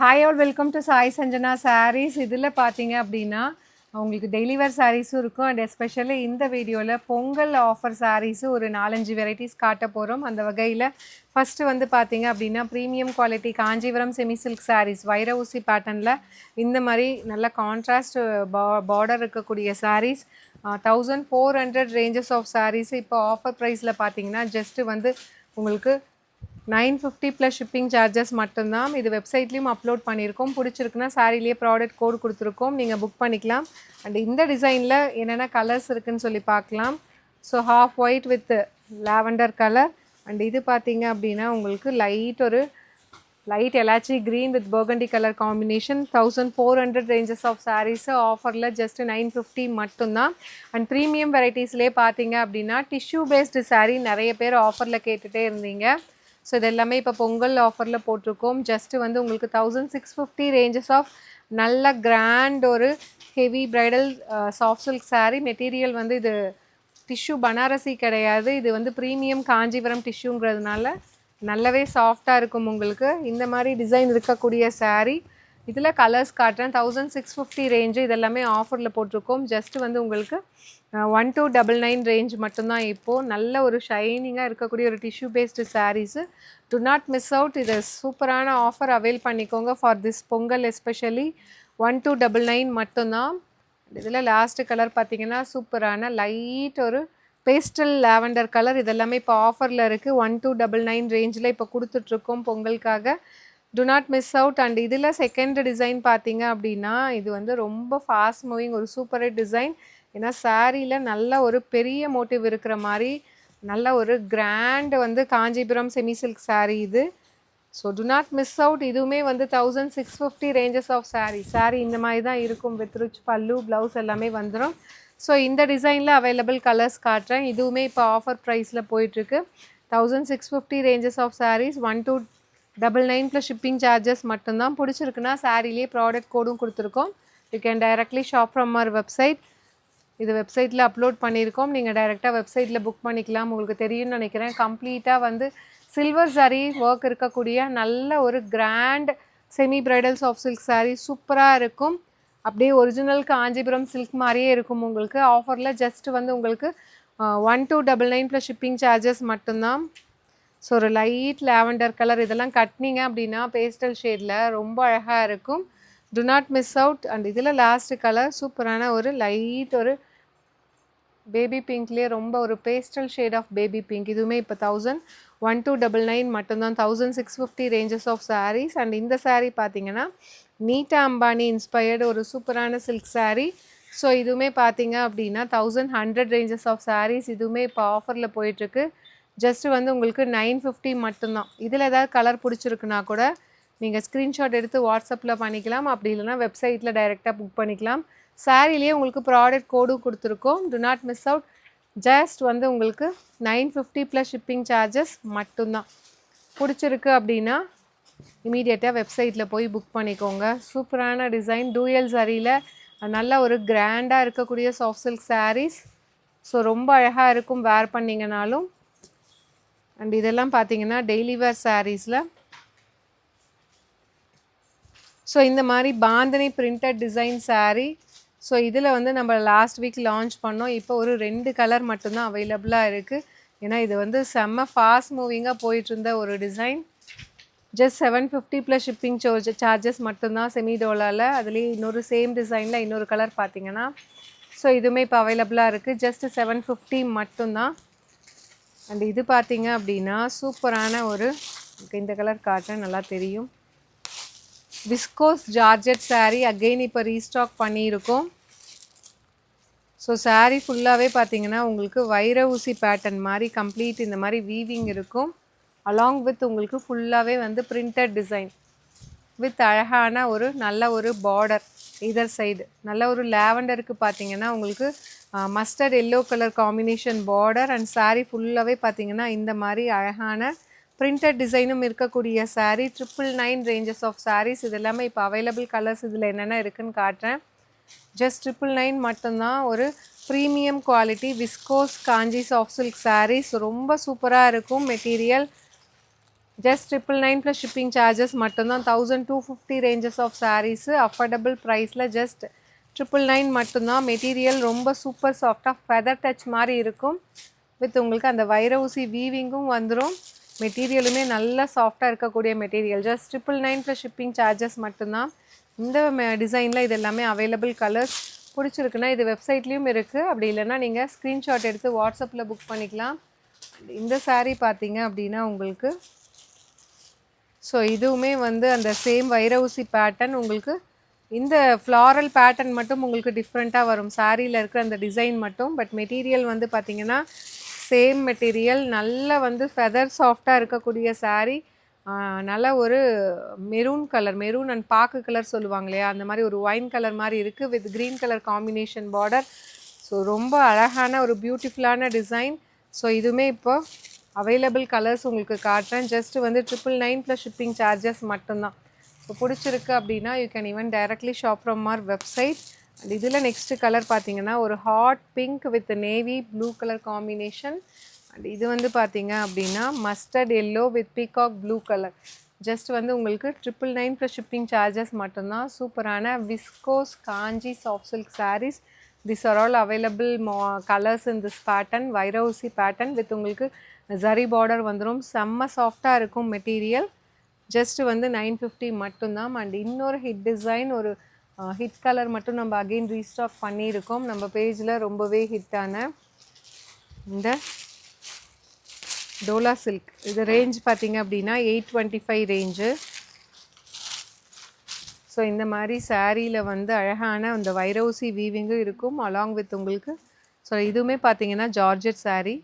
Hi all welcome to Sai Sanjana saris. இதில் பார்த்தீங்க அப்படின்னா உங்களுக்கு டெய்லி வேர் சாரீஸும் இருக்கும். அண்ட் எஸ்பெஷலி இந்த வீடியோவில் பொங்கல் ஆஃபர் சாரீஸு ஒரு 4-5 வெரைட்டிஸ் காட்ட போகிறோம். அந்த வகையில் ஃபஸ்ட்டு வந்து பார்த்தீங்க அப்படின்னா premium quality Kanchipuram semi silk saris வைர ஊசி பேட்டர்னில் இந்த மாதிரி நல்ல கான்ட்ராஸ்ட் பார்டர் இருக்கக்கூடிய சாரீஸ் 1400 ரேஞ்சஸ் ஆஃப் சாரீஸ் இப்போ ஆஃபர் ப்ரைஸில் பார்த்தீங்கன்னா ஜஸ்ட்டு வந்து உங்களுக்கு 950 ப்ளஸ் ஷிப்பிங் சார்ஜஸ் மட்டும்தான். இது வெப்சைட்லேயும் அப்லோட் பண்ணியிருக்கோம். பிடிச்சிருக்குன்னா சாரிலேயே ப்ராடக்ட் கோட் கொடுத்துருக்கோம், நீங்கள் புக் பண்ணிக்கலாம். அண்ட் இந்த டிசைனில் என்னென்ன கலர்ஸ் இருக்குதுன்னு சொல்லி பார்க்கலாம். So half white with lavender colour. And இது பார்த்தீங்க அப்படின்னா உங்களுக்கு light elaichi green with burgundy colour combination 1400 ranges of saris ஆஃபரில் ஜஸ்ட் 950 மட்டும்தான். அண்ட் ப்ரீமியம் வெரைட்டிஸ்லேயே பார்த்தீங்க அப்படின்னா டிஷ்யூ பேஸ்டு சாரீ நிறைய பேர் ஆஃபரில் கேட்டுகிட்டே இருந்தீங்க. ஸோ இது எல்லாமே இப்போ பொங்கல் ஆஃபரில் போட்டிருக்கோம். ஜஸ்ட்டு வந்து உங்களுக்கு 1650 ரேஞ்சஸ் ஆஃப் நல்ல கிராண்ட் ஒரு heavy bridal soft silk sari. Material வந்து இது டிஷ்யூ பனாரசி கிடையாது, இது வந்து ப்ரீமியம் காஞ்சிபுரம் டிஷ்யூங்கிறதுனால நல்லாவே சாஃப்டாக இருக்கும் உங்களுக்கு. இந்த மாதிரி டிசைன் இருக்கக்கூடிய சாரீ இதில் கலர்ஸ் காட்டுறேன். 1650 ரேஞ்சு இதெல்லாமே ஆஃபரில் போட்டிருக்கோம். ஜஸ்ட்டு வந்து உங்களுக்கு 1299 ரேஞ்ச் மட்டும்தான். இப்போது நல்ல ஒரு ஷைனிங்காக இருக்கக்கூடிய ஒரு tissue based saris. Do not miss out. இது சூப்பரான ஆஃபர் அவைல் பண்ணிக்கோங்க ஃபார் திஸ் பொங்கல். எஸ்பெஷலி 1299 மட்டும்தான். இதில் லாஸ்ட்டு கலர் பார்த்திங்கன்னா சூப்பரான லைட் ஒரு பேஸ்டல் லாவெண்டர் கலர். இதெல்லாமே இப்போ ஆஃபரில் இருக்குது. 1299 ரேஞ்சில் இப்போ கொடுத்துட்ருக்கோம் பொங்கலுக்காக. Do not miss out. And இதில் செகண்ட் டிசைன் பார்த்தீங்க அப்படின்னா இது வந்து ரொம்ப ஃபாஸ்ட் மூவிங் ஒரு சூப்பர் டிசைன். ஏன்னா சாரியில் நல்ல ஒரு பெரிய மோட்டிவ் இருக்கிற மாதிரி நல்ல ஒரு கிராண்ட் வந்து காஞ்சிபுரம் செமி சில்க் சாரீ இது. So to not miss out. இதுவுமே வந்து 1650 ரேஞ்சஸ் ஆஃப் சாரீ இந்த மாதிரி தான் இருக்கும். வித் ரிச் பல்லு ப்ளவுஸ் எல்லாமே வந்துடும். ஸோ இந்த டிசைனில் அவைலபிள் கலர்ஸ் காட்டுறேன். இதுவுமே இப்போ ஆஃபர் ப்ரைஸில் போயிட்டுருக்கு. 1650 ranges of saris 1299 plus shipping charges மட்டும்தான். பிடிச்சிருக்குன்னா சாரிலேயே ப்ராடக்ட் கோடும் கொடுத்துருக்கோம். You can directly shop from our website. இது வெப்சைட்டில் அப்லோட் பண்ணியிருக்கோம். நீங்கள் டைரெக்டாக வெப்சைட்டில் புக் பண்ணிக்கலாம். உங்களுக்கு தெரியும்னு நினைக்கிறேன். கம்ப்ளீட்டாக வந்து சில்வர் சாரீ ஒர்க் இருக்கக்கூடிய நல்ல ஒரு grand semi bridal soft silk sari சூப்பராக இருக்கும். அப்படியே ஒரிஜினல் காஞ்சிபுரம் சில்க் மாதிரியே இருக்கும் உங்களுக்கு. ஆஃபரில் ஜஸ்ட் வந்து உங்களுக்கு 1299 ப்ளஸ் ஷிப்பிங் சார்ஜஸ் மட்டும்தான். ஸோ ஒரு லைட் லாவெண்டர் கலர் இதெல்லாம் கட்டினீங்க அப்படின்னா பேஸ்டல் ஷேடில் ரொம்ப அழகாக இருக்கும். Do not miss out. And இதில் லாஸ்ட்டு கலர் சூப்பரான ஒரு லைட் ஒரு பேபி பிங்க்லேயே ரொம்ப ஒரு pastel shade of baby pink. இதுவுமே இப்போ 1299 மட்டும்தான். 1650 ரேஞ்சஸ் ஆஃப் சாரீஸ். அண்ட் இந்த சாரீ பார்த்தீங்கன்னா நீட்டா அம்பானி இன்ஸ்பயர்டு ஒரு சூப்பரான சில்க் சாரீ. ஸோ இதுவுமே பார்த்தீங்க அப்படின்னா 1100 ரேஞ்சஸ் ஆஃப் சாரீஸ். இதுவுமே இப்போ ஆஃபரில் போயிட்டுருக்கு. ஜஸ்ட்டு வந்து உங்களுக்கு 950 மட்டும்தான். இதில் ஏதாவது கலர் பிடிச்சிருக்குன்னா கூட நீங்கள் ஸ்க்ரீன்ஷாட் எடுத்து வாட்ஸ்அப்பில் பண்ணிக்கலாம். அப்படி இல்லைனா வெப்சைட்டில் டைரெக்டாக புக் பண்ணிக்கலாம். சாரிலேயே உங்களுக்கு ப்ராடக்ட் கோடும் கொடுத்துருக்கோம். To not miss out. Just வந்து உங்களுக்கு 950 ப்ளஸ் ஷிப்பிங் சார்ஜஸ் மட்டும்தான். பிடிச்சிருக்கு அப்படின்னா இமீடியட்டாக வெப்சைட்டில் போய் புக் பண்ணிக்கோங்க. சூப்பரான டிசைன் டூயல் சாரியில் நல்ல ஒரு கிராண்டாக இருக்கக்கூடிய சாஃப்ட் சில்க் சாரீஸ். ஸோ ரொம்ப அழகாக இருக்கும் வேர் பண்ணிங்கனாலும். அண்ட் இதெல்லாம் பார்த்தீங்கன்னா டெய்லி வேர் சாரீஸில். ஸோ இந்த மாதிரி bandhani printed design sari. So இதில் வந்து நம்ம லாஸ்ட் வீக் லான்ச் பண்ணோம். இப்போ ஒரு 2 கலர் மட்டும்தான் அவைலபிளாக இருக்குது. ஏன்னா இது வந்து செம்ம ஃபாஸ்ட் மூவிங்காக போயிட்டுருந்த ஒரு design. Just 750 plus shipping charges மட்டும்தான் செமி டோலாவில். அதுலேயே இன்னொரு சேம் டிசைனில் இன்னொரு கலர் பார்த்தீங்கன்னா ஸோ இதுவுமே இப்போ அவைலபிளாக இருக்குது. ஜஸ்ட் 750 மட்டும்தான். அண்ட் இது பார்த்தீங்க அப்படின்னா சூப்பரான ஒரு இந்த கலர் காட்டுறேன், நல்லா தெரியும். விஸ்கோஸ் ஜார்ஜெட் சாரீ அகெயின் இப்போ ரீஸ்டாக் பண்ணியிருக்கோம். ஸோ சாரீ ஃபுல்லாகவே பார்த்தீங்கன்னா உங்களுக்கு வைர ஊசி பேட்டர்ன் மாதிரி கம்ப்ளீட் இந்த மாதிரி வீவிங் இருக்கும். அலாங் வித் உங்களுக்கு ஃபுல்லாகவே வந்து பிரிண்டட் டிசைன் வித் அழகான ஒரு நல்ல ஒரு பார்டர் இதர் சைடு. நல்ல ஒரு லாவெண்டருக்கு பார்த்தீங்கன்னா உங்களுக்கு mustard yellow colour combination border. And sari ஃபுல்லாகவே பார்த்தீங்கன்னா இந்த மாதிரி அழகான பிரிண்டட் டிசைனும் இருக்கக்கூடிய சாரீ. 999 ranges of saris. இது எல்லாமே இப்போ அவைலபிள் கலர்ஸ் இதில் என்னென்ன இருக்குதுன்னு காட்டுறேன். ஜஸ்ட் 999 மட்டும்தான். ஒரு ப்ரீமியம் குவாலிட்டி விஸ்கோஸ் காஞ்சி சாஃப்ட் சில்க் சாரீஸ் ரொம்ப சூப்பராக இருக்கும் material. Just 999 plus shipping charges மட்டும்தான். 1250 ரேஞ்சஸ் ஆஃப் சாரீஸு அஃபோர்டபுள் ப்ரைஸில் ஜஸ்ட் 999 மட்டும்தான். மெட்டீரியல் ரொம்ப சூப்பர் சாஃப்டாக ஃபெதர் டச் மாதிரி இருக்கும். வித் உங்களுக்கு அந்த வைர ஊசி வீவிங்கும் வந்துடும். மெட்டீரியலுமே நல்லா சாஃப்டாக இருக்கக்கூடிய material. Just 999 plus shipping charges மட்டும்தான். இந்த டிசைனில் இது எல்லாமே அவைலபிள் கலர்ஸ். பிடிச்சிருக்குன்னா இது வெப்சைட்லேயும் இருக்குது. அப்படி இல்லைன்னா நீங்கள் ஸ்க்ரீன்ஷாட் எடுத்து வாட்ஸ்அப்பில் புக் பண்ணிக்கலாம். இந்த saree பார்த்தீங்க அப்படின்னா உங்களுக்கு ஸோ இதுவுமே வந்து அந்த சேம் வைர ஊசி பேட்டர்ன். உங்களுக்கு இந்த ஃப்ளாரல் பேட்டர்ன் மட்டும் உங்களுக்கு டிஃப்ரெண்ட்டாக வரும். சாரியில் இருக்கிற அந்த டிசைன் மட்டும். பட் மெட்டீரியல் வந்து பார்த்திங்கன்னா சேம் மெட்டீரியல். நல்ல வந்து ஃபெதர் சாஃப்டாக இருக்கக்கூடிய saree. நல்ல ஒரு மெரூன் கலர், மெரூன் அண்ட் பாக்கு கலர் சொல்லுவாங்க இல்லையா, அந்த மாதிரி ஒரு ஒயின் கலர் மாதிரி இருக்குது with green colour combination border. So ரொம்ப அழகான ஒரு பியூட்டிஃபுல்லான டிசைன். ஸோ இதுவுமே இப்போ அவைலபிள் கலர்ஸ் உங்களுக்கு காட்டுறேன். ஜஸ்ட் வந்து 999 ப்ளஸ் ஷிப்பிங் சார்ஜஸ் மட்டும்தான். ஸோ பிடிச்சிருக்கு அப்படின்னா you can even directly shop from our website. And இதில் நெக்ஸ்ட்டு கலர் பார்த்தீங்கன்னா ஒரு hot pink with navy blue colour combination. And இது வந்து பார்த்தீங்க அப்படின்னா mustard yellow with peacock blue colour. Just வந்து உங்களுக்கு 999 ப்ளஸ் ஷிப்பிங் சார்ஜஸ் மட்டும்தான். சூப்பரான viscose Kanchi soft silk sarees. These are all available colors in this pattern. வைர ஊசி பேட்டர்ன் வித் உங்களுக்கு ஜரி பார்டர் வந்துடும். செம்ம சாஃப்டாக இருக்கும் மெட்டீரியல். ஜஸ்ட் வந்து 950 மட்டும்தான். அண்ட் இன்னொரு ஹிட் டிசைன், ஒரு ஹிட் கலர் மட்டும் நம்ம அகெயின் ரீஸ்டாக் பண்ணியிருக்கோம் நம்ம பேஜில். ரொம்பவே ஹிட்டான இந்த டோலா சில்க். இது ரேஞ்ச் பார்த்தீங்க அப்படின்னா 825 ரேஞ்சு. ஸோ இந்த மாதிரி சாரியில் வந்து அழகான அந்த வைர ஊசி வீவிங்கும் இருக்கும் அலாங் வித் உங்களுக்கு. ஸோ இதுவுமே பார்த்தீங்கன்னா ஜார்ஜெட் saree.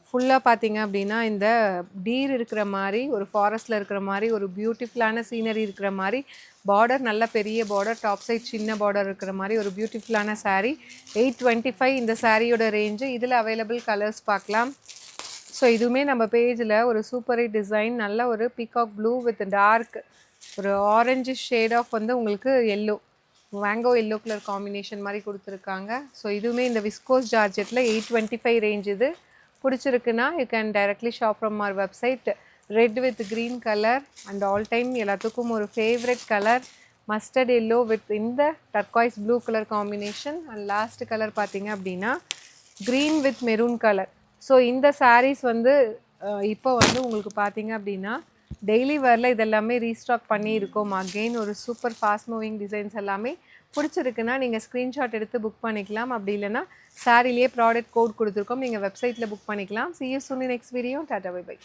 ஃபுல்லாக பார்த்தீங்க அப்படின்னா இந்த டீர் இருக்கிற மாதிரி, ஒரு ஃபாரஸ்ட்டில் இருக்கிற மாதிரி, ஒரு பியூட்டிஃபுல்லான சீனரி இருக்கிற மாதிரி, பார்டர் நல்ல பெரிய பார்டர், டாப் சைட் சின்ன பார்டர் இருக்கிற மாதிரி ஒரு பியூட்டிஃபுல்லான saree. 825 இந்த சாரியோட ரேஞ்சு. இதில் அவைலபிள் கலர்ஸ் பார்க்கலாம். ஸோ இதுவுமே நம்ம பேஜில் ஒரு சூப்பர் ஹிட் டிசைன். நல்ல ஒரு பீகாக் ப்ளூ வித் டார்க் ஒரு ஆரஞ்சு ஷேட் ஆஃப் வந்து உங்களுக்கு yellow, mango yellow colour combination மாதிரி கொடுத்துருக்காங்க. ஸோ இதுவுமே இந்த விஸ்கோஸ் ஜார்ஜெட்டில் 825 ரேஞ்ச். இது பிடிச்சிருக்குன்னா you can directly shop from our website. Red with green colour and all time எல்லாத்துக்கும் ஒரு favourite colour mustard yellow with இந்த turquoise blue colour combination. And last colour பார்த்தீங்க அப்படின்னா green with maroon colour. So இந்த sarees வந்து இப்போ வந்து உங்களுக்கு பார்த்தீங்க அப்படின்னா டெய்லி வேரில் இதெல்லாமே ரீஸ்டாக் பண்ணியிருக்கோம். அகெயின் ஒரு சூப்பர் ஃபாஸ்ட் மூவிங் டிசைன்ஸ் எல்லாமே. பிடிச்சிருக்குன்னா நீங்கள் ஸ்க்ரீன்ஷாட் எடுத்து புக் பண்ணிக்கலாம். அப்படி இல்லைன்னா சாரிலேயே ப்ராடக்ட் கோட் கொடுத்துருக்கோம், நீங்கள் வெப்சைட்டில் புக் பண்ணிக்கலாம். See you soon in next video. Tata, bye bye.